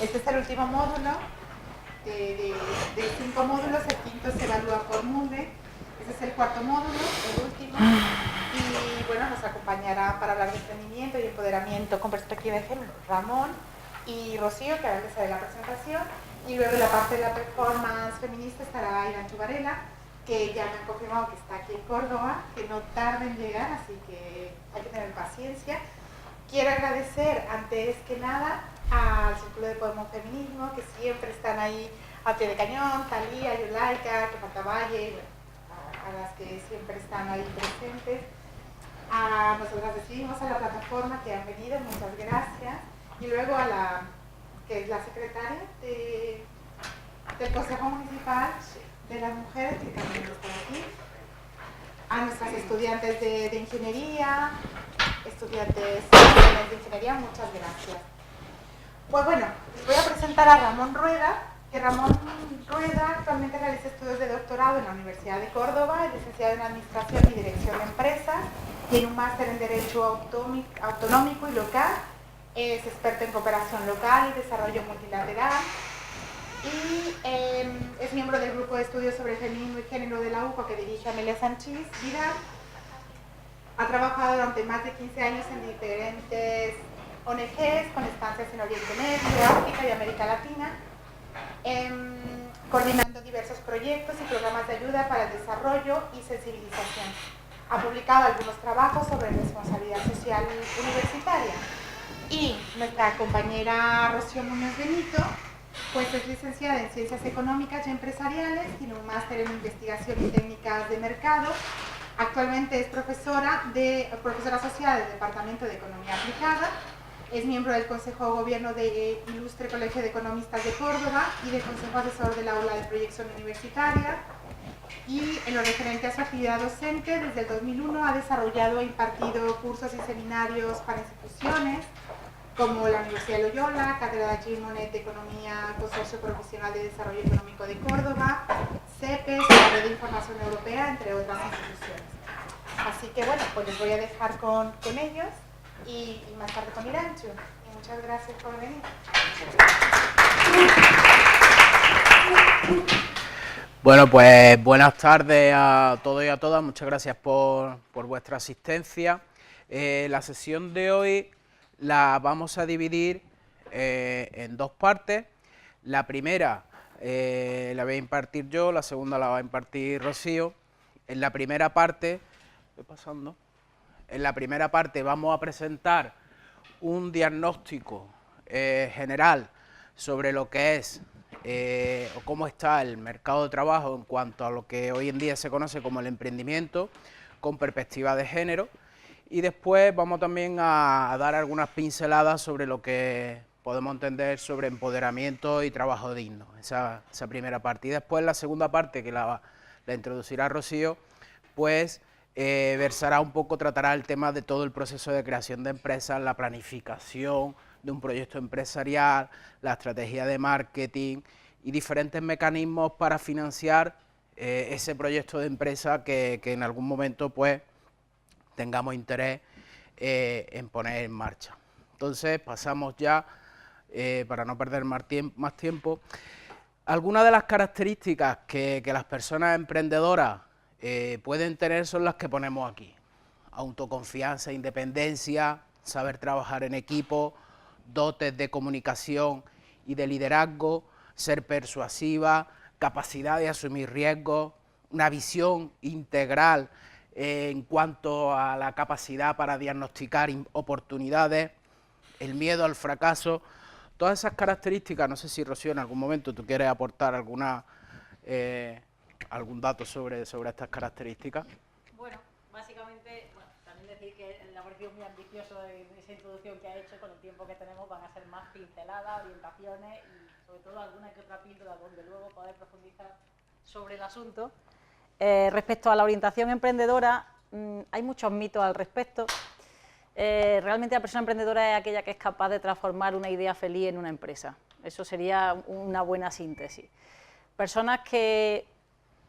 Este es el último módulo. De 5 módulos, el quinto se evalúa por MUDE. Este es el cuarto módulo, el último. Y bueno, nos acompañará para hablar de emprendimiento y empoderamiento con perspectiva de género Ramón y Rocío, que ahora les haré la presentación. Y luego en la parte de la performance feminista estará Iranchu Varela, que ya me han confirmado que está aquí en Córdoba, que no tarda en llegar, así que hay que tener paciencia. Quiero agradecer antes que nada al Círculo de Podemos Feminismo, que siempre están ahí a pie de cañón, Talía, Yulaika, que falta Valle, a las que siempre están ahí presentes. A nosotras decidimos, a la plataforma que han venido, muchas gracias. Y luego a la, que es la secretaria del Consejo Municipal de las Mujeres, que también está aquí. A nuestras estudiantes de ingeniería, estudiantes de ingeniería, muchas gracias. Pues bueno, les voy a presentar a Ramón Rueda, que Ramón Rueda actualmente realiza estudios de doctorado en la Universidad de Córdoba, es licenciado en Administración y Dirección de Empresas, tiene un máster en Derecho Autonómico y Local, es experto en cooperación local y desarrollo multilateral, y es miembro del grupo de estudios sobre feminismo y género de la UCO que dirige Amelia Sanchís Vidal. Ha trabajado durante más de 15 años en diferentes ONGs con estancias en Oriente Medio, África y América Latina, coordinando diversos proyectos y programas de ayuda para el desarrollo y sensibilización. Ha publicado algunos trabajos sobre responsabilidad social universitaria. Y nuestra compañera Rocío Muñoz Benito, pues es licenciada en Ciencias Económicas y Empresariales, tiene un máster en Investigación y Técnicas de Mercado. Actualmente es profesora asociada del Departamento de Economía Aplicada, es miembro del Consejo de Gobierno de Ilustre Colegio de Economistas de Córdoba y del Consejo Asesor del Aula de Proyección Universitaria. Y en lo referente a su actividad docente, desde el 2001 ha desarrollado e impartido cursos y seminarios para instituciones como la Universidad de Loyola, Cátedra de Monet de Economía, Consorcio Profesional de Desarrollo Económico de Córdoba, CEPES, la Red de Información Europea, entre otras instituciones. Así que bueno, pues les voy a dejar con ellos y más tarde con Iranchu. Y muchas gracias por venir. Bueno, pues buenas tardes a todos y a todas. Muchas gracias por vuestra asistencia. La sesión de hoy la vamos a dividir en dos partes. La primera la voy a impartir yo, la segunda la va a impartir Rocío. En la primera parte, En la primera parte vamos a presentar un diagnóstico general sobre lo que es o cómo está el mercado de trabajo en cuanto a lo que hoy en día se conoce como el emprendimiento con perspectiva de género, y después vamos también a dar algunas pinceladas sobre lo que podemos entender sobre empoderamiento y trabajo digno, esa primera parte. Y después la segunda parte, que la introducirá Rocío, pues versará un poco, tratará el tema de todo el proceso de creación de empresas, la planificación de un proyecto empresarial, la estrategia de marketing y diferentes mecanismos para financiar ese proyecto de empresa que en algún momento pues tengamos interés en poner en marcha. Entonces pasamos ya, para no perder más tiempo, algunas de las características que las personas emprendedoras pueden tener son las que ponemos aquí: autoconfianza, independencia, saber trabajar en equipo, dotes de comunicación y de liderazgo, ser persuasiva, capacidad de asumir riesgos, una visión integral en cuanto a la capacidad para diagnosticar oportunidades, el miedo al fracaso. Todas esas características, no sé si Rocío en algún momento tú quieres aportar algún dato sobre estas características. Bueno, básicamente, también decir que el laboratorio es muy ambicioso en esa introducción que ha hecho. Con el tiempo que tenemos van a ser más pinceladas, orientaciones y sobre todo alguna que otra píldora donde luego poder profundizar sobre el asunto. Respecto a la orientación emprendedora, hay muchos mitos al respecto. Realmente la persona emprendedora es aquella que es capaz de transformar una idea feliz en una empresa. Eso sería una buena síntesis. Personas que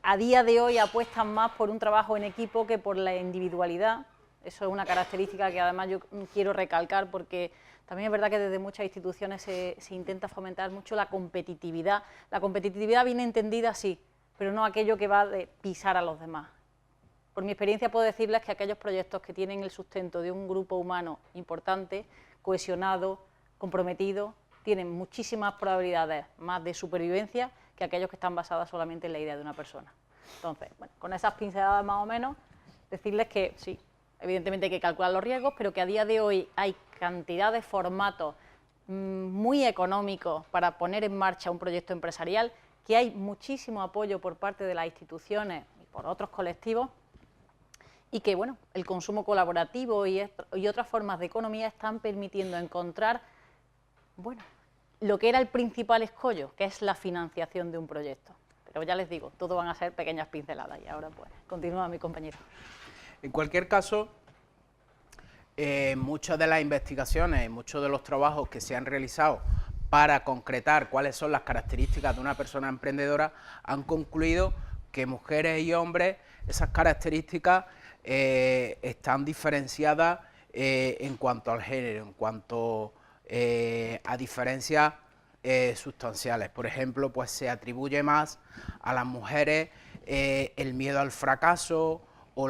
a día de hoy apuestan más por un trabajo en equipo que por la individualidad. Eso es una característica que además yo quiero recalcar, porque También es verdad que desde muchas instituciones se intenta fomentar mucho la competitividad. La competitividad viene entendida así, pero no aquello que va de pisar a los demás. Por mi experiencia puedo decirles que aquellos proyectos que tienen el sustento de un grupo humano importante, cohesionado, comprometido, tienen muchísimas probabilidades más de supervivencia que aquellos que están basados solamente en la idea de una persona. Entonces, bueno, con esas pinceladas más o menos, decirles que sí, evidentemente hay que calcular los riesgos, pero que a día de hoy hay cantidad de formatos muy económicos para poner en marcha un proyecto empresarial, que hay muchísimo apoyo por parte de las instituciones y por otros colectivos, y que bueno, el consumo colaborativo y otras formas de economía están permitiendo encontrar, bueno, lo que era el principal escollo, que es la financiación de un proyecto. Pero ya les digo, todo van a ser pequeñas pinceladas, y ahora pues continúa mi compañero. En cualquier caso, muchas de las investigaciones y muchos de los trabajos que se han realizado para concretar cuáles son las características de una persona emprendedora han concluido que mujeres y hombres, esas características están diferenciadas en cuanto al género, en cuanto a diferencias sustanciales. Por ejemplo, pues se atribuye más a las mujeres el miedo al fracaso o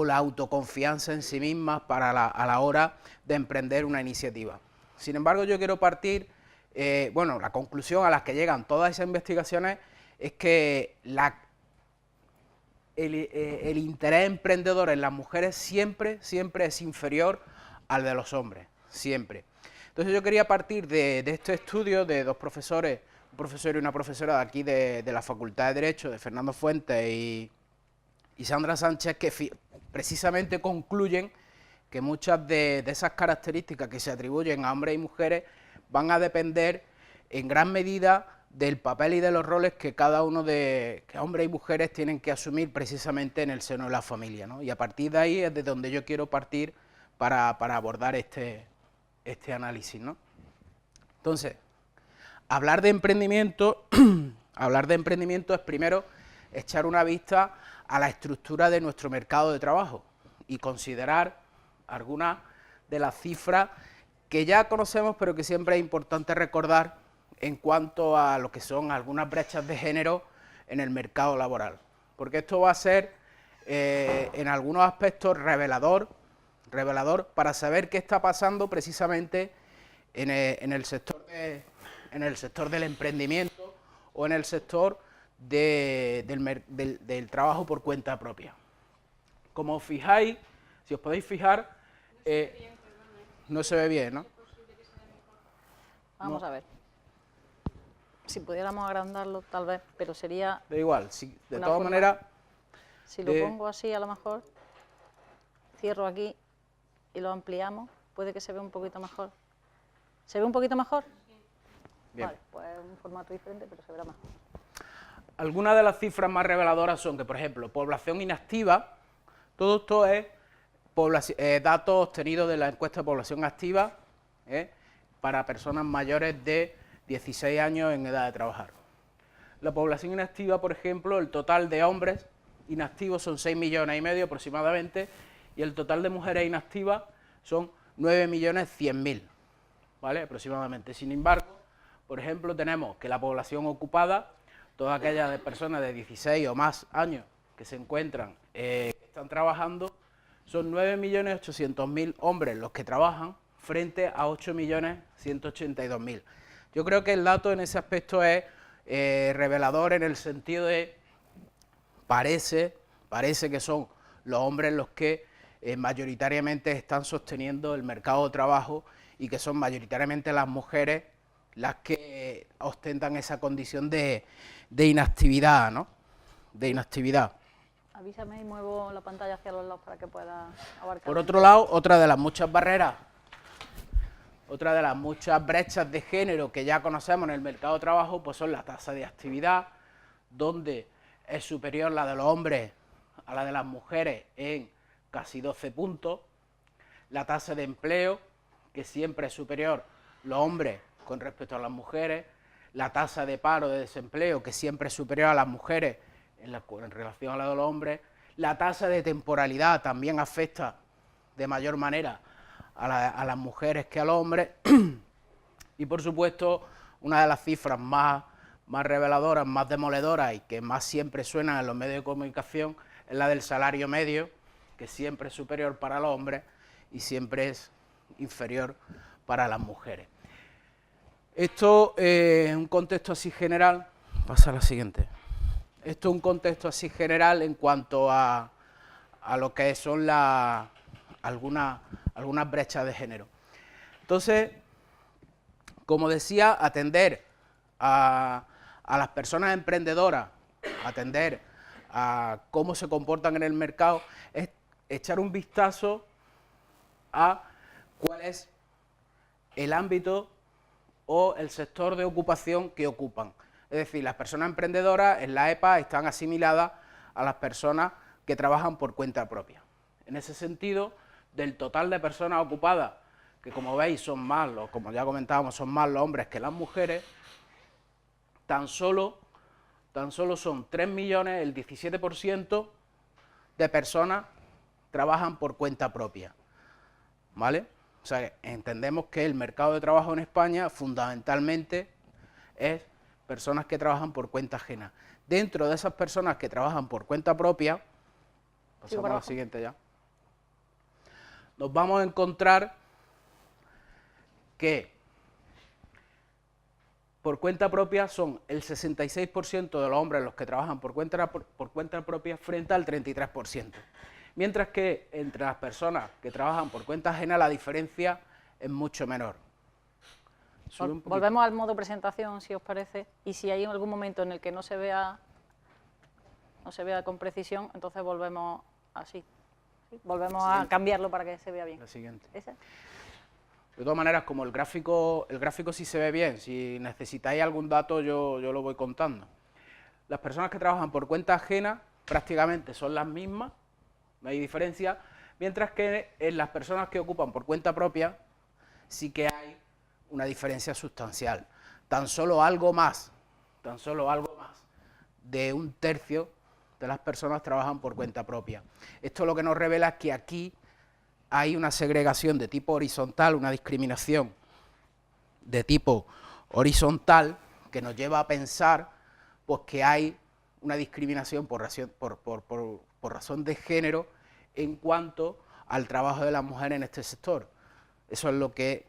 la autoconfianza en sí mismas a la hora de emprender una iniciativa. Sin embargo, yo quiero partir, bueno, la conclusión a la que llegan todas esas investigaciones es que el interés emprendedor en las mujeres siempre es inferior al de los hombres, siempre. Entonces yo quería partir de este estudio de dos profesores, un profesor y una profesora de aquí de la Facultad de Derecho, de Fernando Fuentes y Sandra Sánchez, que precisamente concluyen que muchas de esas características que se atribuyen a hombres y mujeres van a depender en gran medida del papel y de los roles que cada uno que hombres y mujeres tienen que asumir precisamente en el seno de la familia, ¿no? Y a partir de ahí es de donde yo quiero partir para abordar este análisis, ¿no? Entonces, hablar de emprendimiento es primero echar una vista a la estructura de nuestro mercado de trabajo y considerar algunas de las cifras que ya conocemos, pero que siempre es importante recordar en cuanto a lo que son algunas brechas de género en el mercado laboral. Porque esto va a ser, en algunos aspectos, revelador para saber qué está pasando precisamente en el sector del emprendimiento o en el sector del trabajo por cuenta propia. Como os fijáis, si os podéis fijar, no se ve bien, ¿no? Vamos a ver. Si pudiéramos agrandarlo, tal vez, pero sería... Da igual, de todas maneras... Si lo pongo así, a lo mejor, cierro aquí y lo ampliamos, puede que se vea un poquito mejor. ¿Se ve un poquito mejor? Bien. Vale, pues es un formato diferente, pero se verá mejor. Algunas de las cifras más reveladoras son que, por ejemplo, población inactiva, todo esto es datos obtenidos de la encuesta de población activa para personas mayores de 16 años en edad de trabajar. La población inactiva, por ejemplo, el total de hombres inactivos son 6,5 millones aproximadamente, y el total de mujeres inactivas son 9,100,000, ¿vale? Aproximadamente. Sin embargo, por ejemplo, tenemos que la población ocupada, todas aquellas personas de 16 o más años que se encuentran, que están trabajando, son 9,800,000 hombres los que trabajan frente a 8,182,000. Yo creo que el dato en ese aspecto es revelador en el sentido de parece que son los hombres los que mayoritariamente están sosteniendo el mercado de trabajo y que son mayoritariamente las mujeres las que ostentan esa condición de inactividad, ¿no? De inactividad. Avísame y muevo la pantalla hacia los lados para que pueda abarcar. Por otro lado, otra de las muchas barreras, otra de las muchas brechas de género que ya conocemos en el mercado de trabajo, pues son la tasa de actividad, donde es superior la de los hombres a la de las mujeres en casi 12 puntos, la tasa de empleo, que siempre es superior los hombres con respecto a las mujeres, la tasa de paro, de desempleo, que siempre es superior a las mujeres en relación a la de los hombres, la tasa de temporalidad también afecta de mayor manera a las mujeres que al hombre. Y por supuesto, una de las cifras más reveladoras, más demoledoras y que más siempre suenan en los medios de comunicación es la del salario medio, que siempre es superior para los hombres y siempre es inferior para las mujeres. Esto en un contexto así general, pasa a la siguiente. Esto es un contexto así general en cuanto a lo que son algunas brechas de género. Entonces, como decía, atender a las personas emprendedoras, atender a cómo se comportan en el mercado, es echar un vistazo a cuál es el ámbito o el sector de ocupación que ocupan. Es decir, las personas emprendedoras en la EPA están asimiladas a las personas que trabajan por cuenta propia. En ese sentido, del total de personas ocupadas, que como veis son más, como ya comentábamos, son más los hombres que las mujeres, tan solo son 3 millones, el 17% de personas trabajan por cuenta propia, ¿vale? O sea, entendemos que el mercado de trabajo en España fundamentalmente es personas que trabajan por cuenta ajena. Dentro de esas personas que trabajan por cuenta propia, pasamos a la siguiente ya, nos vamos a encontrar que por cuenta propia son el 66% de los hombres los que trabajan por cuenta propia frente al 33%. Mientras que entre las personas que trabajan por cuenta ajena la diferencia es mucho menor. Volvemos al modo presentación, si os parece, y si hay algún momento en el que no se vea con precisión, entonces volvemos así. ¿Sí? Volvemos a cambiarlo para que se vea bien. La siguiente. ¿Ese? De todas maneras, como el gráfico sí se ve bien, si necesitáis algún dato yo lo voy contando. Las personas que trabajan por cuenta ajena prácticamente son las mismas, no hay diferencia, mientras que en las personas que ocupan por cuenta propia sí que hay una diferencia sustancial. Tan solo algo más de un tercio de las personas trabajan por cuenta propia. Esto lo que nos revela es que aquí hay una segregación de tipo horizontal, una discriminación de tipo horizontal que nos lleva a pensar pues, que hay una discriminación por razón de género en cuanto al trabajo de las mujeres en este sector. Eso es lo que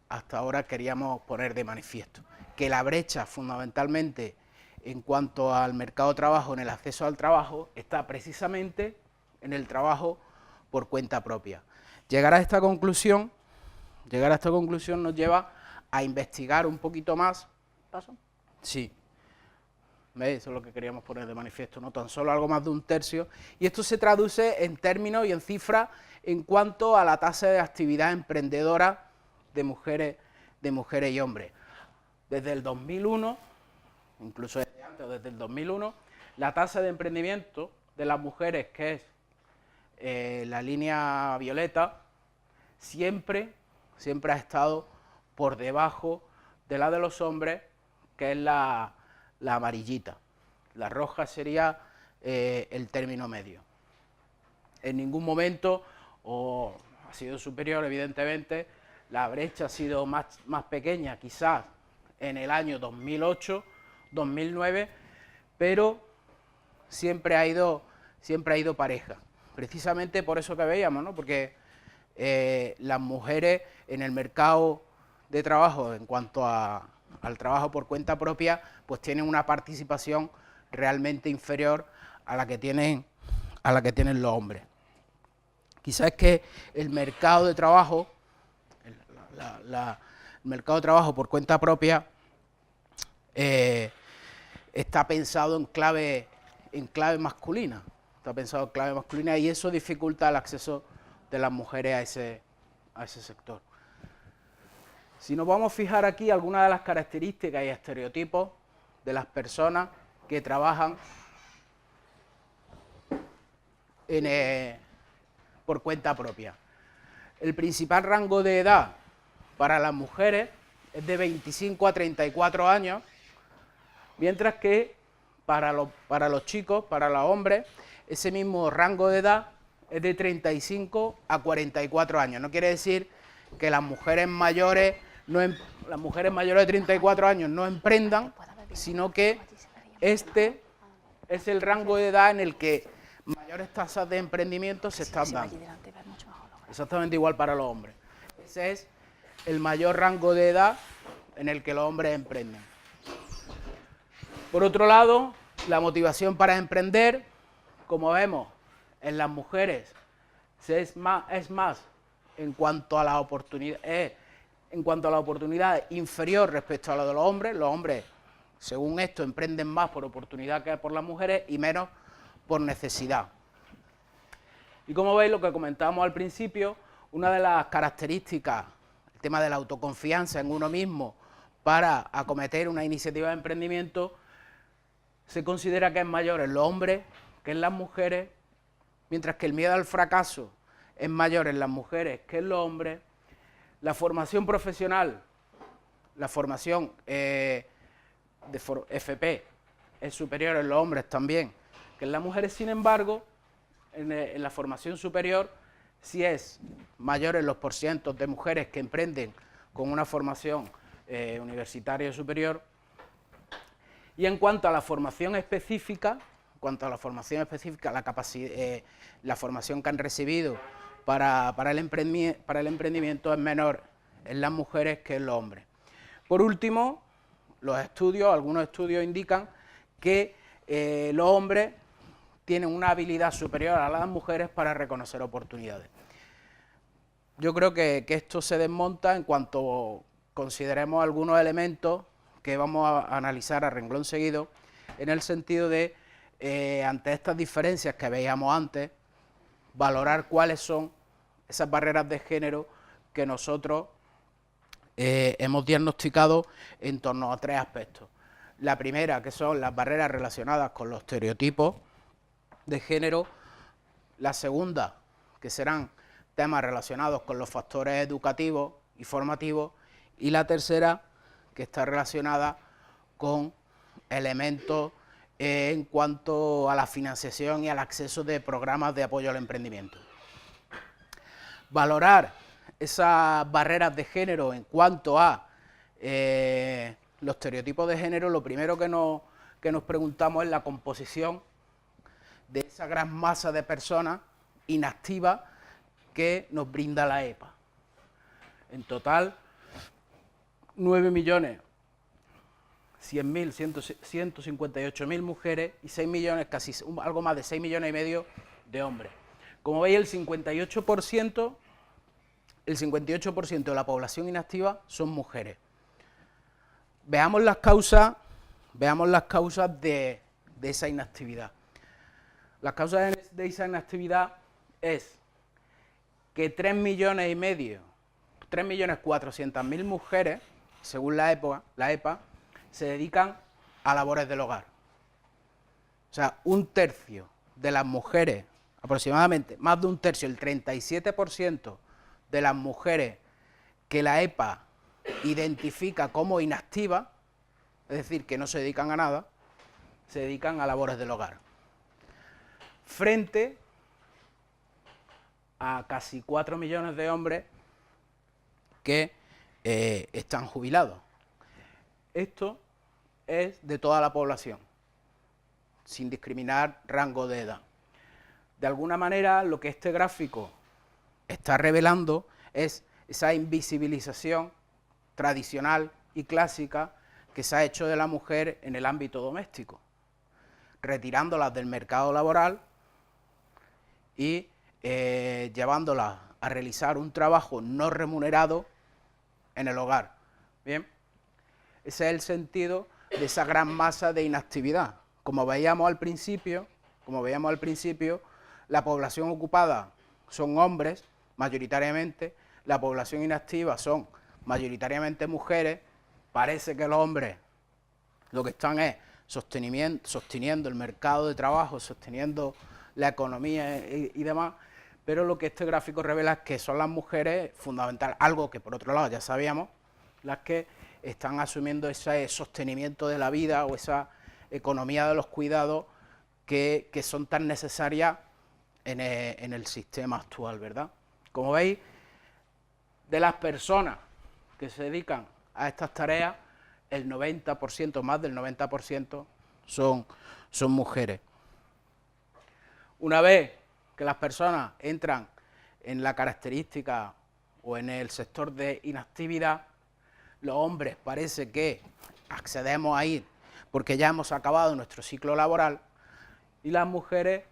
hasta ahora queríamos poner de manifiesto, que la brecha fundamentalmente en cuanto al mercado de trabajo, en el acceso al trabajo, está precisamente en el trabajo por cuenta propia. Llegar a esta conclusión nos lleva a investigar un poquito más. ¿Paso? Sí. ¿Veis? Eso es lo que queríamos poner de manifiesto, no tan solo algo más de un tercio. Y esto se traduce en términos y en cifras en cuanto a la tasa de actividad emprendedora de mujeres y hombres. Desde el 2001, incluso desde antes, desde el 2001, la tasa de emprendimiento de las mujeres, que es la línea violeta, siempre ha estado por debajo de la de los hombres, que es la amarillita. La roja sería el término medio. En ningún momento, o ha sido superior evidentemente, la brecha ha sido más pequeña quizás en el año 2008, 2009, pero siempre ha ido pareja. Precisamente por eso que veíamos, ¿no? Porque las mujeres en el mercado de trabajo, en cuanto al trabajo por cuenta propia, pues tienen una participación realmente inferior a la que tienen los hombres. Quizás es que el mercado de trabajo, el mercado de trabajo por cuenta propia, está pensado en clave masculina. Está pensado en clave masculina y eso dificulta el acceso de las mujeres a ese sector. Si nos vamos a fijar aquí algunas de las características y estereotipos de las personas que trabajan por cuenta propia. El principal rango de edad para las mujeres es de 25 a 34 años, mientras que para los chicos, para los hombres, ese mismo rango de edad es de 35 a 44 años. No quiere decir que las mujeres mayores, las mujeres mayores de 34 años no emprendan, sino que este es el rango de edad en el que mayores tasas de emprendimiento se están dando. Exactamente igual para los hombres. Ese es el mayor rango de edad en el que los hombres emprenden. Por otro lado, la motivación para emprender, como vemos en las mujeres, es más en cuanto a la oportunidad, inferior respecto a lo de los hombres. Los hombres, según esto, emprenden más por oportunidad que por las mujeres y menos por necesidad. Y como veis, lo que comentábamos al principio, una de las características, el tema de la autoconfianza en uno mismo para acometer una iniciativa de emprendimiento, se considera que es mayor en los hombres que en las mujeres, mientras que el miedo al fracaso es mayor en las mujeres que en los hombres. La formación profesional, la formación de FP es superior en los hombres también que en las mujeres. Sin embargo, en la formación superior sí es mayor en los porcientos de mujeres que emprenden con una formación universitaria superior. Y en cuanto a la formación específica, la formación que han recibido para el emprendimiento es menor en las mujeres que en los hombres. Por último, algunos estudios indican que los hombres tienen una habilidad superior a las mujeres para reconocer oportunidades. Yo creo que esto se desmonta en cuanto consideremos algunos elementos que vamos a analizar a renglón seguido, en el sentido de, ante estas diferencias que veíamos antes, valorar cuáles son esas barreras de género que nosotros hemos diagnosticado en torno a 3 aspectos. La primera, que son las barreras relacionadas con los estereotipos de género. La segunda, que serán temas relacionados con los factores educativos y formativos. Y la tercera, que está relacionada con elementos en cuanto a la financiación y al acceso de programas de apoyo al emprendimiento. Valorar esas barreras de género en cuanto a los estereotipos de género, lo primero que nos preguntamos es la composición de esa gran masa de personas inactivas que nos brinda la EPA. En total, 9.100.158.000 mujeres y 6 millones, casi algo más de 6 millones y medio de hombres. Como veis, el 58% de la población inactiva son mujeres. Veamos las causas de esa inactividad. Las causas de esa inactividad es que 3.400.000 mujeres, según la EPA, se dedican a labores del hogar. O sea, un tercio de las mujeres, aproximadamente, más de un tercio, el 37% de las mujeres que la EPA identifica como inactivas, es decir, que no se dedican a nada, se dedican a labores del hogar. Frente a casi 4 millones de hombres que están jubilados. Esto es de toda la población, sin discriminar rango de edad. De alguna manera, lo que este gráfico está revelando es esa invisibilización tradicional y clásica que se ha hecho de la mujer en el ámbito doméstico, retirándolas del mercado laboral y llevándolas a realizar un trabajo no remunerado en el hogar. Bien, ese es el sentido de esa gran masa de inactividad. Como veíamos al principio, la población ocupada son hombres, mayoritariamente, la población inactiva son mayoritariamente mujeres. Parece que los hombres lo que están es sosteniendo el mercado de trabajo, sosteniendo la economía y demás, pero lo que este gráfico revela es que son las mujeres fundamental, algo que por otro lado ya sabíamos, las que están asumiendo ese sostenimiento de la vida o esa economía de los cuidados que son tan necesarias en el sistema actual, ¿verdad? Como veis, de las personas que se dedican a estas tareas, el 90%, más del 90%, son mujeres. Una vez que las personas entran en la característica o en el sector de inactividad, los hombres parece que accedemos a ir porque ya hemos acabado nuestro ciclo laboral, y las mujeres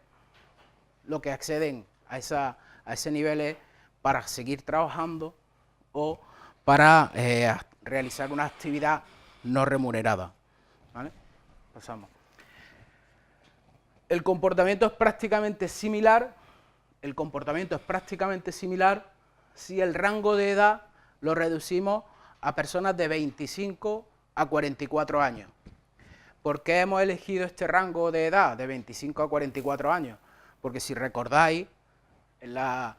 lo que acceden a ese nivel es para seguir trabajando o para realizar una actividad no remunerada. ¿Vale? Pasamos. El comportamiento es prácticamente similar. El comportamiento es prácticamente similar si el rango de edad lo reducimos a personas de 25 a 44 años. ¿Por qué hemos elegido este rango de edad de 25 a 44 años? Porque si recordáis, en una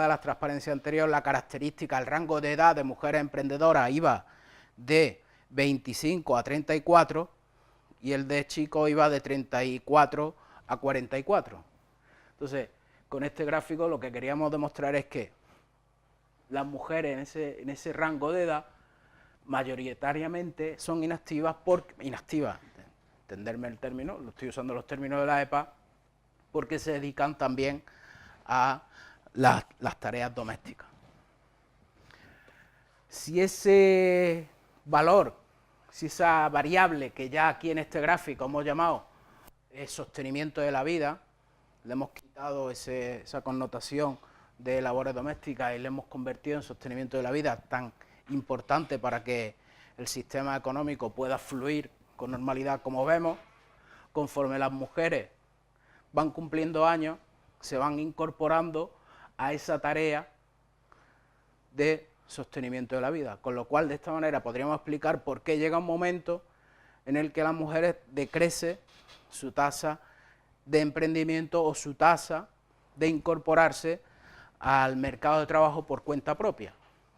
de las transparencias anteriores, la característica, el rango de edad de mujeres emprendedoras iba de 25 a 34 y el de chicos iba de 34 a 44. Entonces, con este gráfico lo que queríamos demostrar es que las mujeres en ese rango de edad mayoritariamente son inactivas, entenderme el término, lo estoy usando los términos de la EPA, porque se dedican también a las tareas domésticas. Si ese valor, si esa variable que ya aquí en este gráfico hemos llamado sostenimiento de la vida, le hemos quitado esa connotación de labores domésticas y le hemos convertido en sostenimiento de la vida, tan importante para que el sistema económico pueda fluir con normalidad, como vemos, conforme las mujeres van cumpliendo años, se van incorporando a esa tarea de sostenimiento de la vida, con lo cual de esta manera podríamos explicar por qué llega un momento en el que las mujeres decrece su tasa de emprendimiento o su tasa de incorporarse al mercado de trabajo por cuenta propia,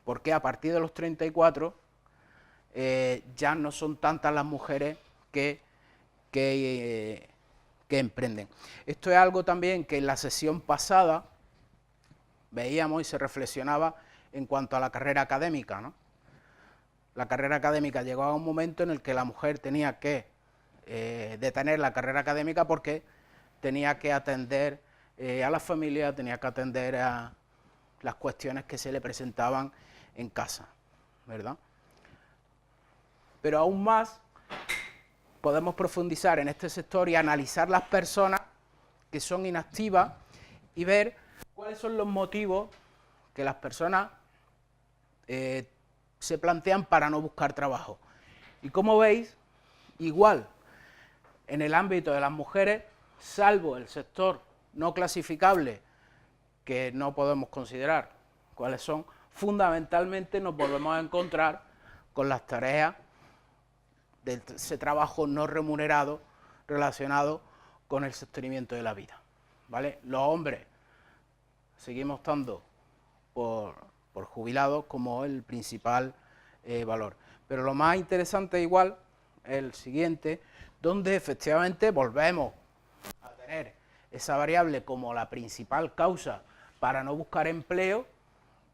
porque a partir de los 34 ya no son tantas las mujeres que emprenden. Esto es algo también que en la sesión pasada veíamos y se reflexionaba en cuanto a la carrera académica, ¿no? La carrera académica llegó a un momento en el que la mujer tenía que detener la carrera académica porque tenía que atender a la familia, tenía que atender a las cuestiones que se le presentaban en casa, ¿verdad? Pero aún más podemos profundizar en este sector y analizar las personas que son inactivas y ver cuáles son los motivos que las personas se plantean para no buscar trabajo. Y como veis, igual en el ámbito de las mujeres, salvo el sector no clasificable, que no podemos considerar cuáles son, fundamentalmente nos volvemos a encontrar con las tareas de ese trabajo no remunerado relacionado con el sostenimiento de la vida, ¿vale? Los hombres seguimos estando por jubilados como el principal valor. Pero lo más interesante igual es el siguiente, donde efectivamente volvemos a tener esa variable como la principal causa para no buscar empleo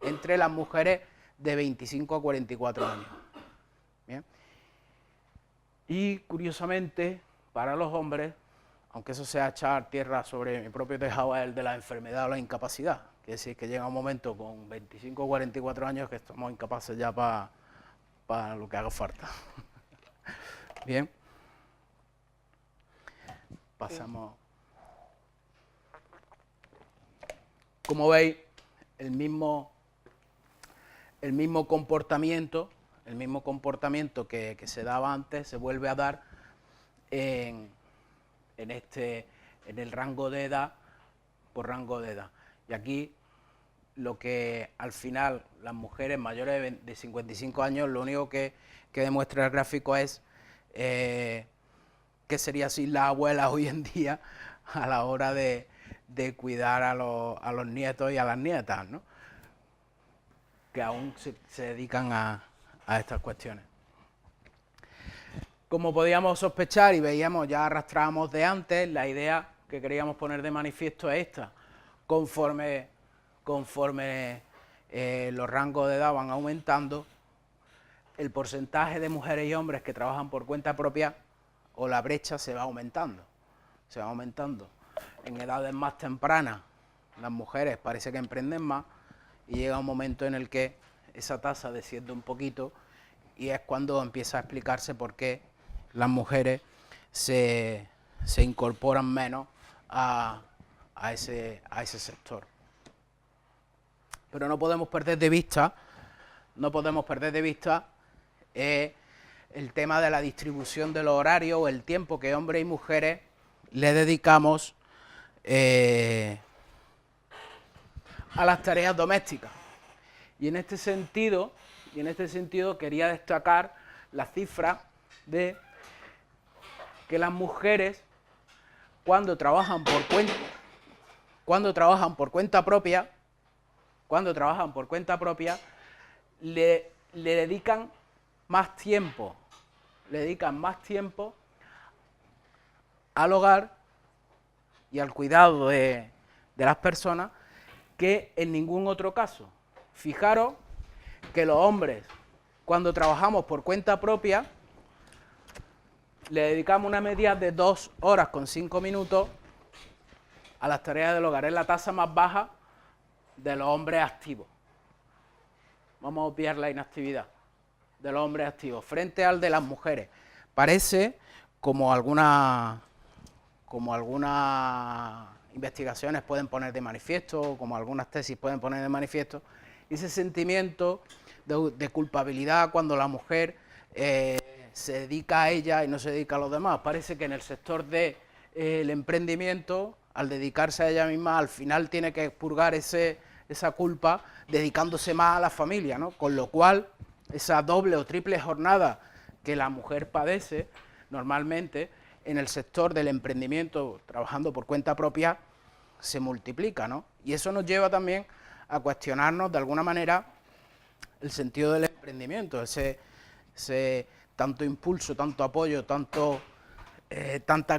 entre las mujeres de 25 a 44 años. ¿Bien? Y curiosamente, para los hombres, aunque eso sea echar tierra sobre mi propio tejado, es el de la enfermedad o la incapacidad. Quiere decir que llega un momento con 25 o 44 años que estamos incapaces ya para lo que haga falta. Bien. Pasamos. Como veis, el mismo comportamiento que se daba antes se vuelve a dar en el rango de edad por rango de edad. Y aquí lo que al final las mujeres mayores de 55 años, lo único que demuestra el gráfico es qué sería así la abuela hoy en día a la hora de cuidar a los nietos y a las nietas, ¿no? Que aún se dedican a estas cuestiones. Como podíamos sospechar y veíamos, ya arrastrábamos de antes, la idea que queríamos poner de manifiesto es esta. Conforme los rangos de edad van aumentando, el porcentaje de mujeres y hombres que trabajan por cuenta propia o la brecha se va aumentando. Se va aumentando. En edades más tempranas las mujeres parece que emprenden más y llega un momento en el que esa tasa desciende un poquito y es cuando empieza a explicarse por qué las mujeres se incorporan menos a ese sector. Pero no podemos perder de vista, el tema de la distribución de los horarios o el tiempo que hombres y mujeres le dedicamos a las tareas domésticas. Y en este sentido quería destacar la cifra de que las mujeres cuando trabajan por cuenta propia le dedican más tiempo al hogar y al cuidado de las personas que en ningún otro caso. Fijaros que los hombres, cuando trabajamos por cuenta propia, le dedicamos una media de 2 horas con 5 minutos a las tareas del hogar. Es la tasa más baja de los hombres activos. Vamos a obviar la inactividad de los hombres activos frente al de las mujeres. Parece, como algunas investigaciones pueden poner de manifiesto, como algunas tesis pueden poner de manifiesto, ese sentimiento de culpabilidad cuando la mujer se dedica a ella y no se dedica a los demás. Parece que en el sector del emprendimiento, al dedicarse a ella misma, al final tiene que purgar esa culpa dedicándose más a la familia, ¿no? Con lo cual, esa doble o triple jornada que la mujer padece normalmente en el sector del emprendimiento, trabajando por cuenta propia, se multiplica, ¿no? Y eso nos lleva también a cuestionarnos de alguna manera el sentido del emprendimiento, ese tanto impulso, tanto apoyo, tantas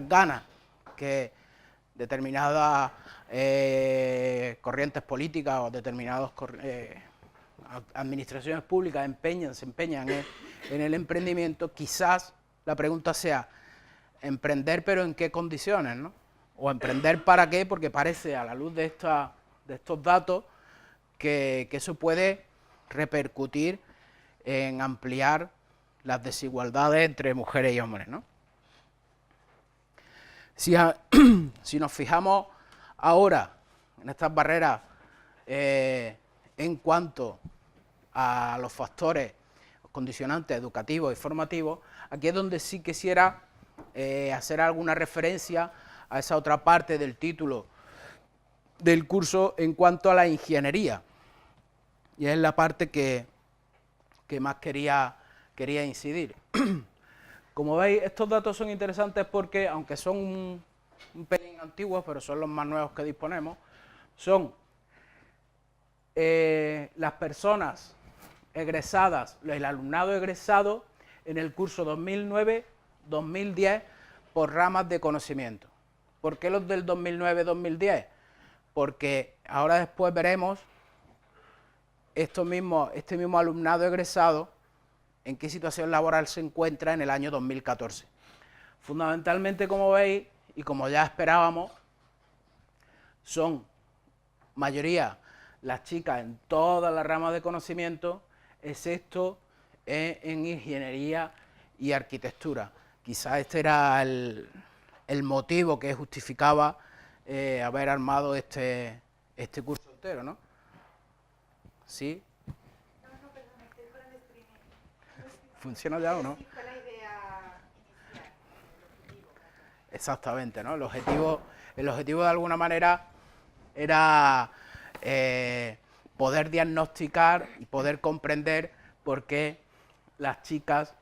ganas que determinadas corrientes políticas o determinadas administraciones públicas se empeñan en el emprendimiento. Quizás la pregunta sea, ¿emprender pero en qué condiciones, ¿no? O emprender para qué, porque parece a la luz de estos datos que eso puede repercutir en ampliar las desigualdades entre mujeres y hombres, ¿no? Si nos fijamos ahora en estas barreras en cuanto a los factores condicionantes educativos y formativos, aquí es donde sí quisiera hacer alguna referencia a esa otra parte del título del curso en cuanto a la ingeniería. Y es la parte que más quería incidir. Como veis, estos datos son interesantes porque, aunque son un pelín antiguos, pero son los más nuevos que disponemos, son las personas egresadas, el alumnado egresado en el curso 2009-2010 por ramas de conocimiento. ¿Por qué los del 2009-2010? Porque ahora después veremos este mismo alumnado egresado en qué situación laboral se encuentra en el año 2014. Fundamentalmente, como veis, y como ya esperábamos, son mayoría las chicas en todas las ramas de conocimiento, excepto en ingeniería y arquitectura. Quizás este era el motivo que justificaba haber armado este curso entero, ¿no? ¿Sí? No, perdón, estoy con el streaming. ¿Funciona ya o no? Sí, fue la idea inicial, el objetivo. Exactamente, ¿no? El objetivo de alguna manera era poder diagnosticar y poder comprender por qué las chicas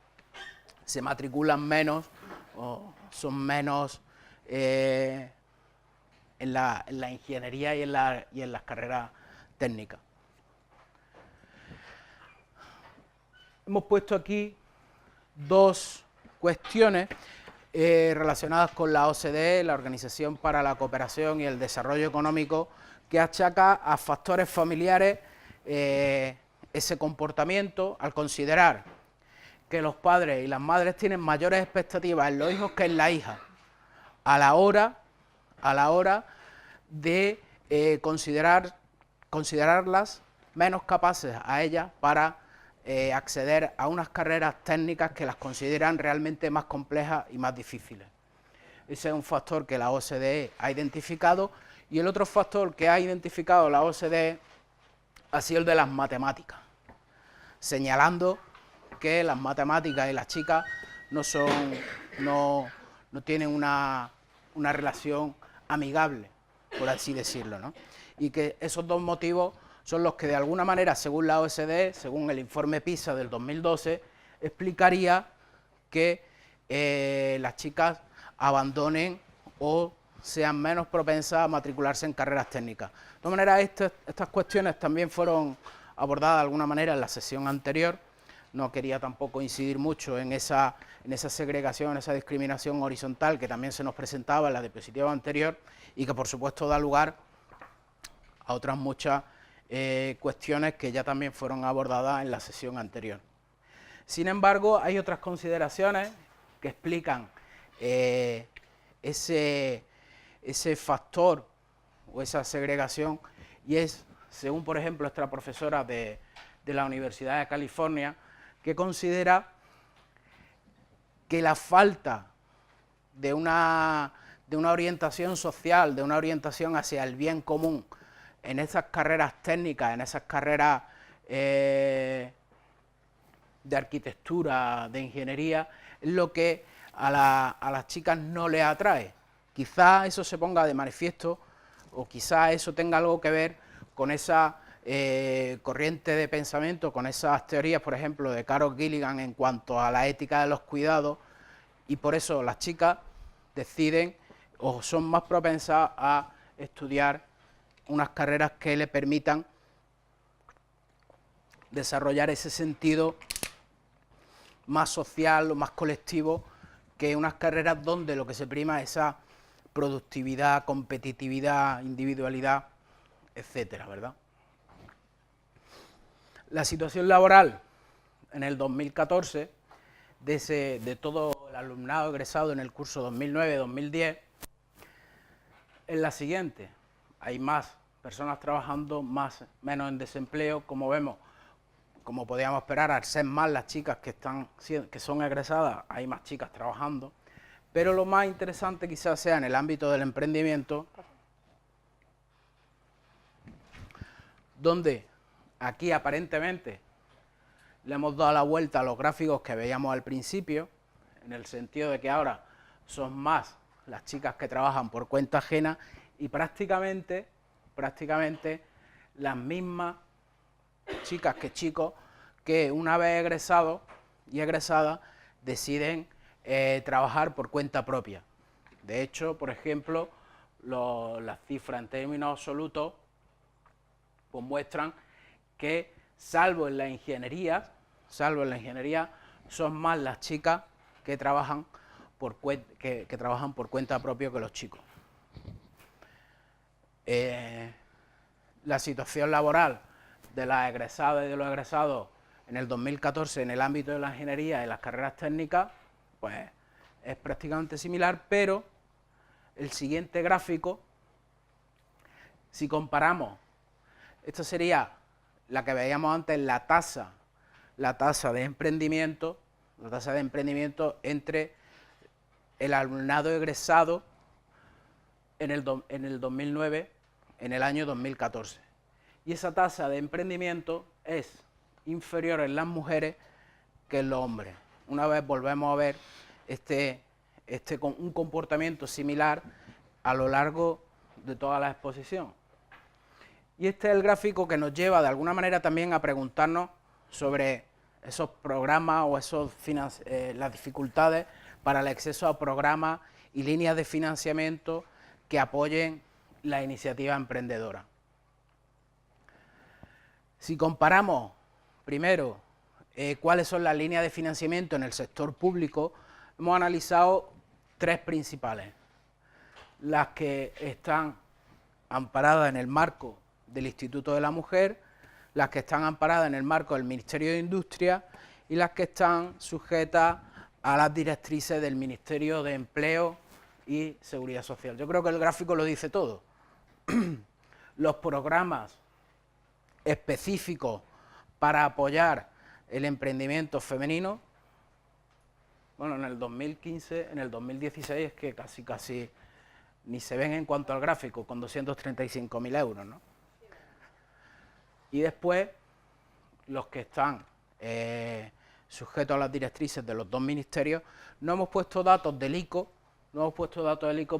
se matriculan menos o son menos en la ingeniería y en las carreras técnicas. Hemos puesto aquí dos cuestiones relacionadas con la OCDE, la Organización para la Cooperación y el Desarrollo Económico, que achaca a factores familiares ese comportamiento, al considerar que los padres y las madres tienen mayores expectativas en los hijos que en la hija, a la hora de considerarlas menos capaces a ellas para acceder a unas carreras técnicas que las consideran realmente más complejas y más difíciles. Ese es un factor que la OCDE ha identificado, y el otro factor que ha identificado la OCDE ha sido el de las matemáticas, señalando que las matemáticas y las chicas no tienen una relación amigable, por así decirlo, ¿no? Y que esos dos motivos son los que de alguna manera, según la OCDE, según el informe PISA del 2012, explicaría que las chicas abandonen o sean menos propensas a matricularse en carreras técnicas. De todas maneras, estas cuestiones también fueron abordadas de alguna manera en la sesión anterior. No quería tampoco incidir mucho en esa segregación, esa discriminación horizontal que también se nos presentaba en la diapositiva anterior y que por supuesto da lugar a otras muchas cuestiones que ya también fueron abordadas en la sesión anterior. Sin embargo, hay otras consideraciones que explican ese factor o esa segregación, y es, según por ejemplo esta profesora de la Universidad de California, que considera que la falta de una orientación social, de una orientación hacia el bien común en esas carreras técnicas, en esas carreras de arquitectura, de ingeniería, es lo que a las chicas no les atrae. Quizá eso se ponga de manifiesto, o quizá eso tenga algo que ver con esa corriente de pensamiento, con esas teorías, por ejemplo, de Carol Gilligan en cuanto a la ética de los cuidados, y por eso las chicas deciden o son más propensas a estudiar unas carreras que le permitan desarrollar ese sentido más social o más colectivo, que unas carreras donde lo que se prima es esa productividad, competitividad, individualidad, etcétera, ¿verdad? La situación laboral en el 2014 de todo el alumnado egresado en el curso 2009-2010 es la siguiente: hay más personas trabajando, menos en desempleo, como vemos, como podíamos esperar, al ser más las chicas que son egresadas, hay más chicas trabajando, pero lo más interesante quizás sea en el ámbito del emprendimiento, donde aquí aparentemente le hemos dado la vuelta a los gráficos que veíamos al principio, en el sentido de que ahora son más las chicas que trabajan por cuenta ajena y prácticamente las mismas chicas que chicos que una vez egresados y egresadas deciden trabajar por cuenta propia. De hecho, por ejemplo, las cifras en términos absolutos pues muestran que salvo en la ingeniería, son más las chicas que trabajan por cuenta propia que los chicos. La situación laboral de las egresadas y de los egresados en el 2014 en el ámbito de la ingeniería y las carreras técnicas, pues es prácticamente similar, pero el siguiente gráfico, si comparamos, esto sería la que veíamos antes, la tasa de emprendimiento, entre el alumnado egresado en el 2009, en el año 2014. Y esa tasa de emprendimiento es inferior en las mujeres que en los hombres. Una vez volvemos a ver un comportamiento similar a lo largo de toda la exposición. Y este es el gráfico que nos lleva de alguna manera también a preguntarnos sobre esos programas o las dificultades para el acceso a programas y líneas de financiamiento que apoyen la iniciativa emprendedora. Si comparamos primero cuáles son las líneas de financiamiento en el sector público, hemos analizado tres principales: las que están amparadas en el marco del Instituto de la Mujer, las que están amparadas en el marco del Ministerio de Industria y las que están sujetas a las directrices del Ministerio de Empleo y Seguridad Social. Yo creo que el gráfico lo dice todo. Los programas específicos para apoyar el emprendimiento femenino, bueno, en el 2015, en el 2016 es que casi ni se ven en cuanto al gráfico, con 235.000 euros, ¿no? Y después, los que están sujetos a las directrices de los dos ministerios, no hemos puesto datos del ICO,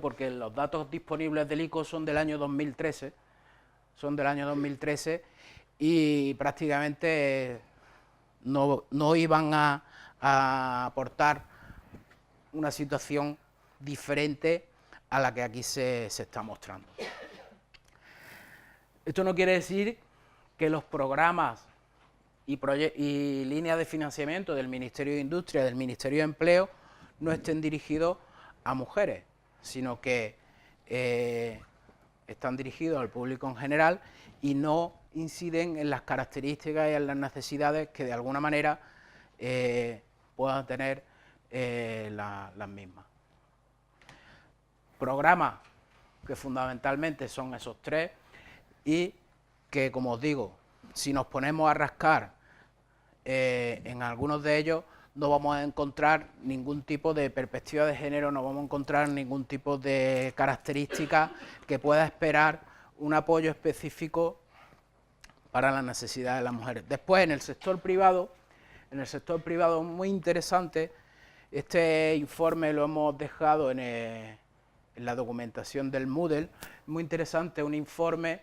porque los datos disponibles del ICO son del año 2013, y prácticamente no iban a aportar una situación diferente a la que aquí se está mostrando. Esto no quiere decir que los programas y líneas de financiamiento del Ministerio de Industria, del Ministerio de Empleo, no estén dirigidos a mujeres, sino que están dirigidos al público en general y no inciden en las características y en las necesidades que de alguna manera puedan tener las mismas. Programas que fundamentalmente son esos tres y que, como os digo, si nos ponemos a rascar en algunos de ellos, no vamos a encontrar ningún tipo de perspectiva de género, no vamos a encontrar ningún tipo de característica que pueda esperar un apoyo específico para las necesidades de las mujeres. Después, en el sector privado muy interesante, este informe lo hemos dejado en la documentación del Moodle, muy interesante, un informe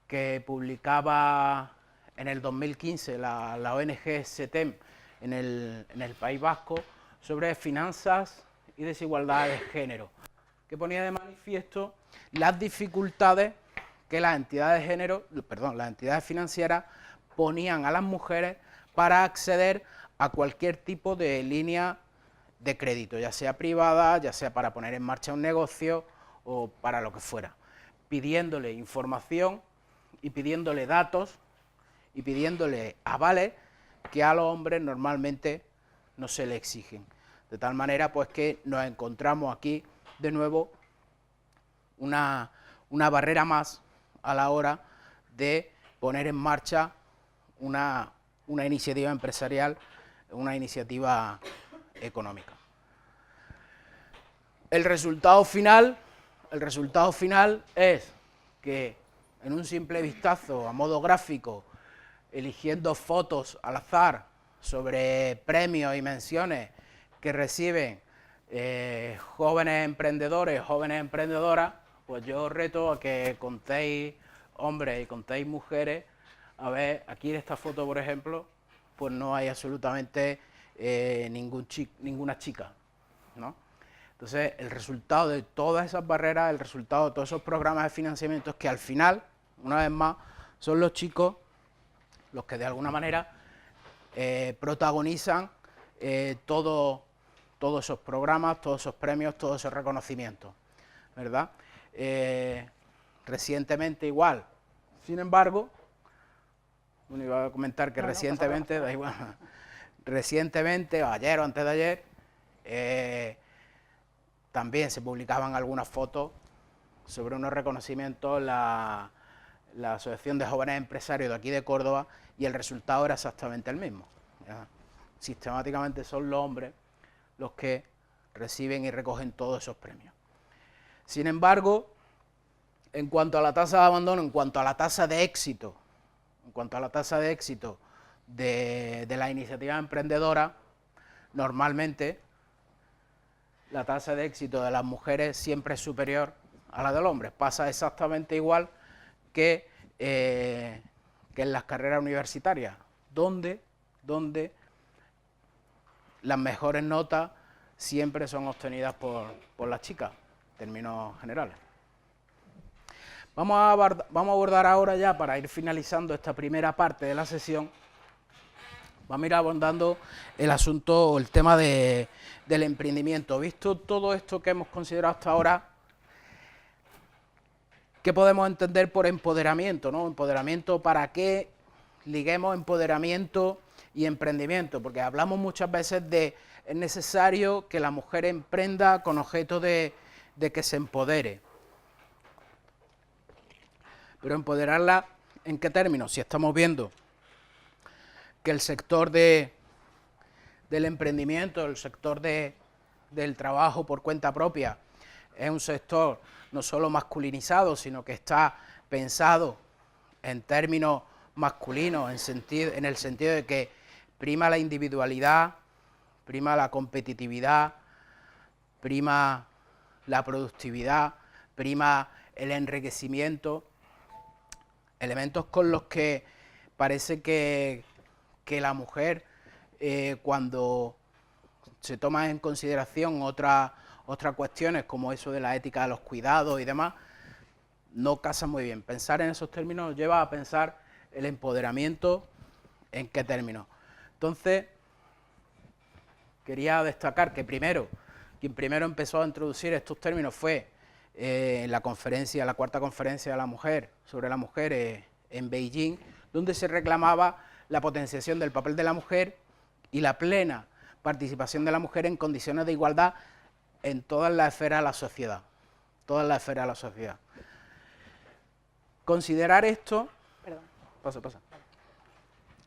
que publicaba en el 2015 la ONG SETEM en el País Vasco sobre finanzas y desigualdad de género, que ponía de manifiesto las dificultades que las entidades financieras ponían a las mujeres para acceder a cualquier tipo de línea de crédito, ya sea privada, ya sea para poner en marcha un negocio o para lo que fuera, pidiéndole información y pidiéndole datos y pidiéndole avales que a los hombres normalmente no se le exigen. De tal manera pues que nos encontramos aquí de nuevo una barrera más a la hora de poner en marcha una iniciativa empresarial, una iniciativa económica. El resultado final es que en un simple vistazo a modo gráfico, eligiendo fotos al azar sobre premios y menciones que reciben jóvenes emprendedores, jóvenes emprendedoras, pues yo os reto a que contéis hombres y contéis mujeres. A ver, aquí en esta foto, por ejemplo, pues no hay absolutamente ninguna chica, ¿no? Entonces, el resultado de todas esas barreras, el resultado de todos esos programas de financiamiento es que al final, una vez más, son los chicos los que de alguna manera protagonizan todos esos programas, todos esos premios, todos esos reconocimientos, ¿verdad? Recientemente igual, sin embargo, bueno, iba a comentar que recientemente, da igual, recientemente, o ayer o antes de ayer, también se publicaban algunas fotos sobre unos reconocimientos la Asociación de Jóvenes Empresarios de aquí de Córdoba, y el resultado era exactamente el mismo. ¿Ya? Sistemáticamente son los hombres los que reciben y recogen todos esos premios. Sin embargo, en cuanto a la tasa de abandono, en cuanto a la tasa de éxito, de la iniciativa emprendedora, normalmente la tasa de éxito de las mujeres siempre es superior a la del hombre. Pasa exactamente igual que en las carreras universitarias, donde las mejores notas siempre son obtenidas por las chicas, en términos generales. Vamos a abordar ahora ya, para ir finalizando esta primera parte de la sesión, vamos a ir abordando el asunto, el tema del emprendimiento. Visto todo esto que hemos considerado hasta ahora, ¿qué podemos entender por empoderamiento, ¿no? Empoderamiento, ¿para qué liguemos empoderamiento y emprendimiento, porque hablamos muchas veces de es necesario que la mujer emprenda con objeto de que se empodere. Pero empoderarla, ¿en qué términos? Si estamos viendo que el sector del emprendimiento, el sector del trabajo por cuenta propia, es un sector no solo masculinizado, sino que está pensado en términos masculinos, en el sentido de que prima la individualidad, prima la competitividad, prima la productividad, prima el enriquecimiento, elementos con los que parece que la mujer, cuando se toma en consideración otras cuestiones como eso de la ética de los cuidados y demás, no casa muy bien. Pensar en esos términos nos lleva a pensar el empoderamiento en qué términos. Entonces, quería destacar que quien primero empezó a introducir estos términos fue la cuarta conferencia de la mujer sobre la mujer en Beijing, donde se reclamaba la potenciación del papel de la mujer y la plena participación de la mujer en condiciones de igualdad en todas las esferas de la sociedad. Todas las esferas de la sociedad. Considerar esto... Perdón. Pasa.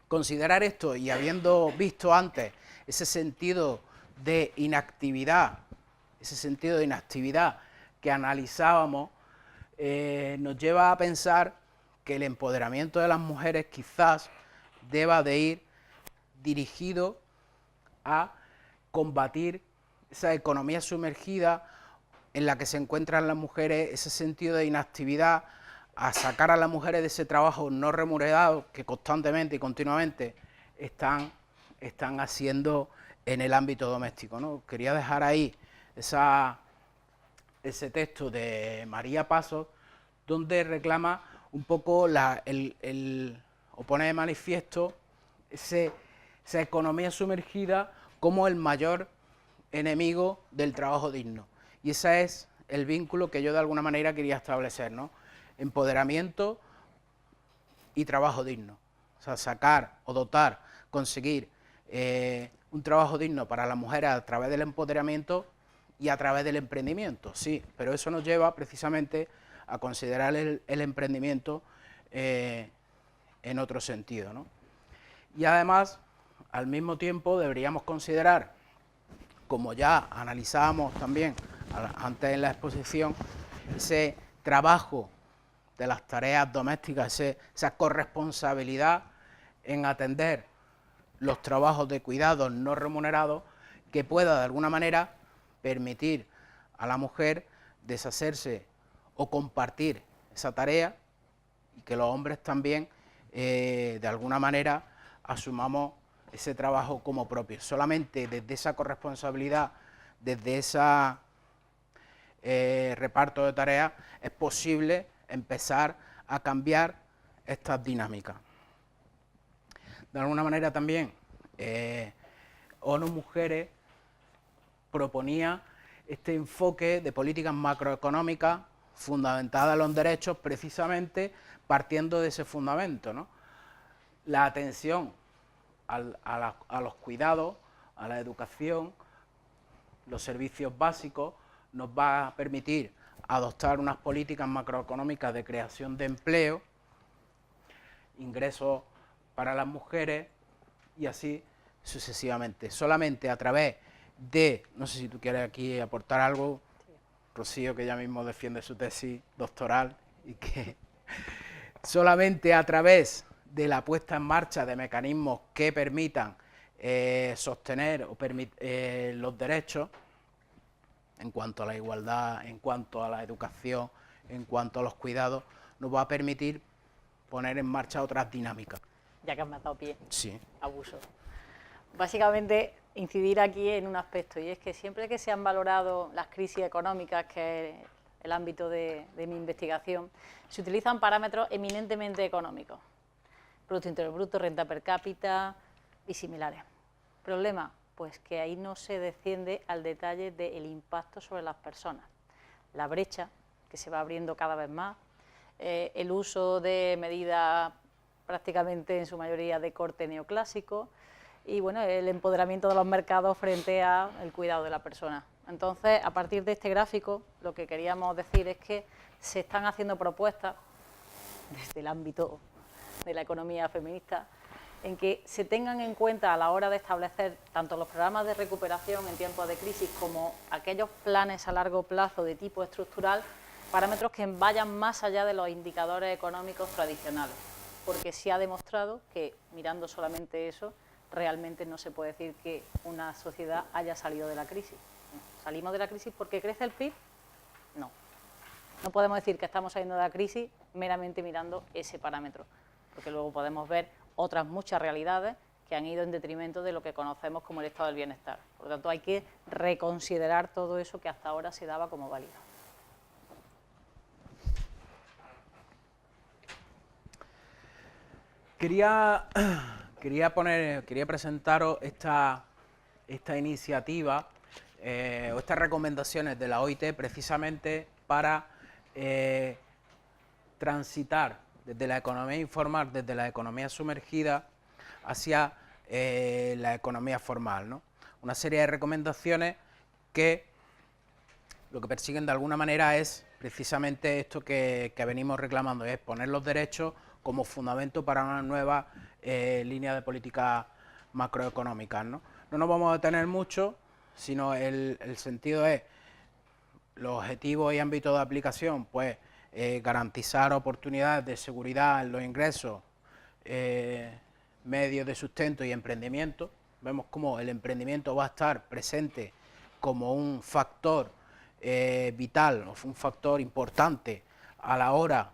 Considerar esto y habiendo visto antes ese sentido de inactividad que analizábamos, nos lleva a pensar que el empoderamiento de las mujeres quizás deba de ir dirigido a combatir esa economía sumergida en la que se encuentran las mujeres, ese sentido de inactividad, a sacar a las mujeres de ese trabajo no remunerado que constantemente y continuamente están haciendo en el ámbito doméstico, ¿no? Quería dejar ahí ese texto de María Pasos, donde reclama un poco o pone de manifiesto esa economía sumergida como el mayor enemigo del trabajo digno. Y ese es el vínculo que yo de alguna manera quería establecer, ¿no? Empoderamiento y trabajo digno. O sea, sacar o dotar, conseguir un trabajo digno para las mujeres a través del empoderamiento y a través del emprendimiento, sí, pero eso nos lleva precisamente a considerar el emprendimiento en otro sentido, ¿no? Y además, al mismo tiempo, deberíamos considerar, como ya analizábamos también antes en la exposición, ese trabajo de las tareas domésticas, esa corresponsabilidad en atender los trabajos de cuidados no remunerados, que pueda de alguna manera permitir a la mujer deshacerse o compartir esa tarea y que los hombres también de alguna manera asumamos ese trabajo como propio. Solamente desde esa corresponsabilidad, desde ese reparto de tareas, es posible empezar a cambiar estas dinámicas. De alguna manera también ONU Mujeres proponía este enfoque de políticas macroeconómicas fundamentadas en los derechos, precisamente partiendo de ese fundamento, ¿no? La atención a los cuidados, a la educación, los servicios básicos, nos va a permitir adoptar unas políticas macroeconómicas de creación de empleo, ingresos para las mujeres y así sucesivamente. Solamente a través de, no sé si tú quieres aquí aportar algo, Rocío, que ya mismo defiende su tesis doctoral, y que solamente a través de la puesta en marcha de mecanismos que permitan sostener los derechos en cuanto a la igualdad, en cuanto a la educación, en cuanto a los cuidados, nos va a permitir poner en marcha otras dinámicas. Ya que has matado pie. Sí. Abuso. Básicamente, incidir aquí en un aspecto, y es que siempre que se han valorado las crisis económicas, que es el ámbito de mi investigación, se utilizan parámetros eminentemente económicos. Producto Interior Bruto, renta per cápita y similares. ¿Problema? Pues que ahí no se desciende al detalle del impacto sobre las personas. La brecha, que se va abriendo cada vez más, el uso de medidas prácticamente en su mayoría de corte neoclásico, y bueno, el empoderamiento de los mercados frente al cuidado de la persona. Entonces, a partir de este gráfico, lo que queríamos decir es que se están haciendo propuestas desde el ámbito de la economía feminista en que se tengan en cuenta a la hora de establecer tanto los programas de recuperación en tiempos de crisis como aquellos planes a largo plazo de tipo estructural, parámetros que vayan más allá de los indicadores económicos tradicionales, porque se ha demostrado que mirando solamente eso, realmente no se puede decir que una sociedad haya salido de la crisis. ¿Salimos de la crisis porque crece el PIB? No. No podemos decir que estamos saliendo de la crisis meramente mirando ese parámetro, porque luego podemos ver otras muchas realidades que han ido en detrimento de lo que conocemos como el estado del bienestar. Por lo tanto, hay que reconsiderar todo eso que hasta ahora se daba como válido. Quería presentaros esta iniciativa o estas recomendaciones de la OIT precisamente para transitar desde la economía informal, desde la economía sumergida hacia la economía formal, ¿no? Una serie de recomendaciones que lo que persiguen de alguna manera es precisamente esto que venimos reclamando, es poner los derechos como fundamento para una nueva línea de política macroeconómica, ¿no? No nos vamos a detener mucho, sino el sentido es los objetivos y ámbitos de aplicación, pues garantizar oportunidades de seguridad en los ingresos, medios de sustento y emprendimiento. Vemos cómo el emprendimiento va a estar presente como un factor vital, o un factor importante a la hora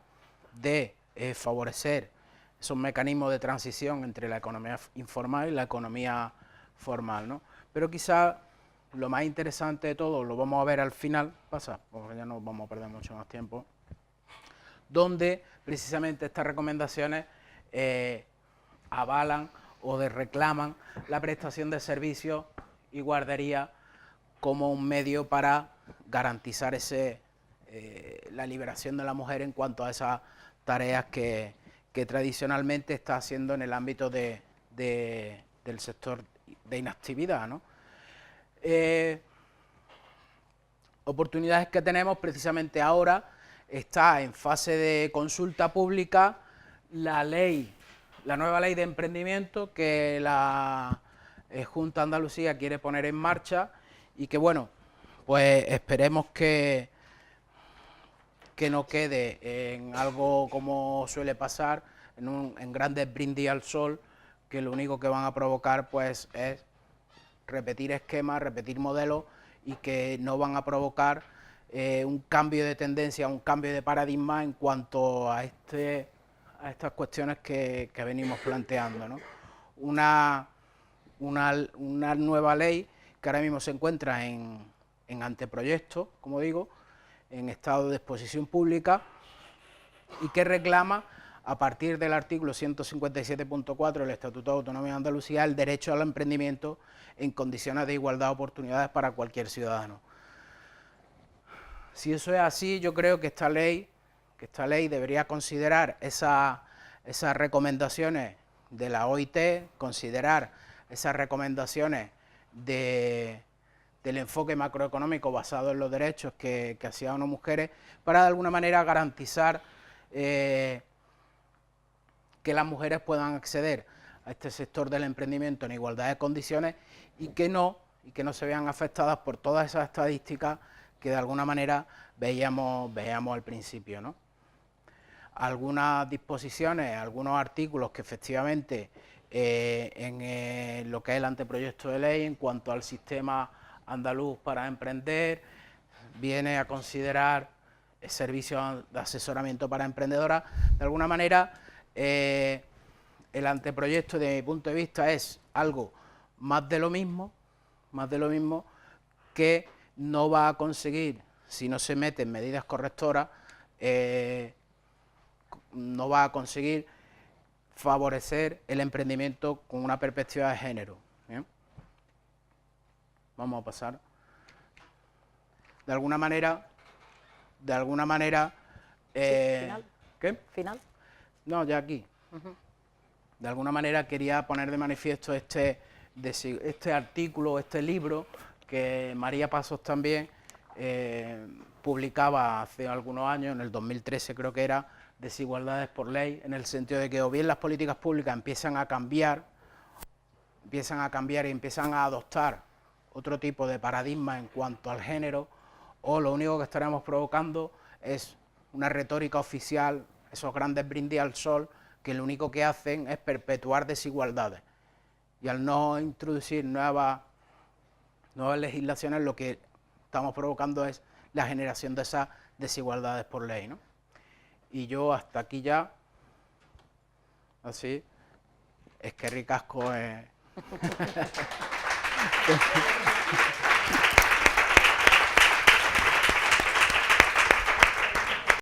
de favorecer esos mecanismos de transición entre la economía informal y la economía formal, ¿no? Pero quizá lo más interesante de todo lo vamos a ver al final, porque ya no vamos a perder mucho más tiempo, donde precisamente estas recomendaciones avalan o reclaman la prestación de servicios y guardería como un medio para garantizar la liberación de la mujer en cuanto a esas tareas que tradicionalmente está haciendo en el ámbito del sector de inactividad, ¿no? Oportunidades que tenemos precisamente ahora, está en fase de consulta pública la nueva ley de emprendimiento que la Junta de Andalucía quiere poner en marcha y que, bueno, pues esperemos que no quede en algo como suele pasar, en grandes brindis al sol, que lo único que van a provocar pues es repetir esquemas, repetir modelos y que no van a provocar un cambio de tendencia, un cambio de paradigma en cuanto a estas cuestiones que venimos planteando, ¿no? Una nueva ley que ahora mismo se encuentra en anteproyecto, como digo, en estado de exposición pública y que reclama, a partir del artículo 157.4 del Estatuto de Autonomía de Andalucía, el derecho al emprendimiento en condiciones de igualdad de oportunidades para cualquier ciudadano. Si eso es así, yo creo que esta ley debería considerar esas recomendaciones de la OIT, considerar esas recomendaciones del enfoque macroeconómico basado en los derechos que hacían las mujeres, para de alguna manera garantizar que las mujeres puedan acceder a este sector del emprendimiento en igualdad de condiciones y que no se vean afectadas por todas esas estadísticas que de alguna manera veíamos al principio, ¿no? Algunas disposiciones, algunos artículos que efectivamente en lo que es el anteproyecto de ley en cuanto al sistema andaluz para emprender, viene a considerar servicios de asesoramiento para emprendedoras. De alguna manera, el anteproyecto, de mi punto de vista, es algo más de lo mismo que no va a conseguir, si no se meten medidas correctoras, no va a conseguir favorecer el emprendimiento con una perspectiva de género. ¿Bien? Vamos a pasar. De alguna manera, final. ¿qué? Final. No, ya aquí. de alguna manera quería poner de manifiesto este artículo, este libro, que María Pasos también publicaba hace algunos años, en el 2013 creo que era, Desigualdades por Ley, en el sentido de que o bien las políticas públicas empiezan a cambiar y empiezan a adoptar otro tipo de paradigma en cuanto al género, o lo único que estaremos provocando es una retórica oficial, esos grandes brindis al sol, que lo único que hacen es perpetuar desigualdades. Y al no introducir nuevas legislaciones, lo que estamos provocando es la generación de esas desigualdades por ley, ¿no? Y yo hasta aquí ya, así, es que ricasco es...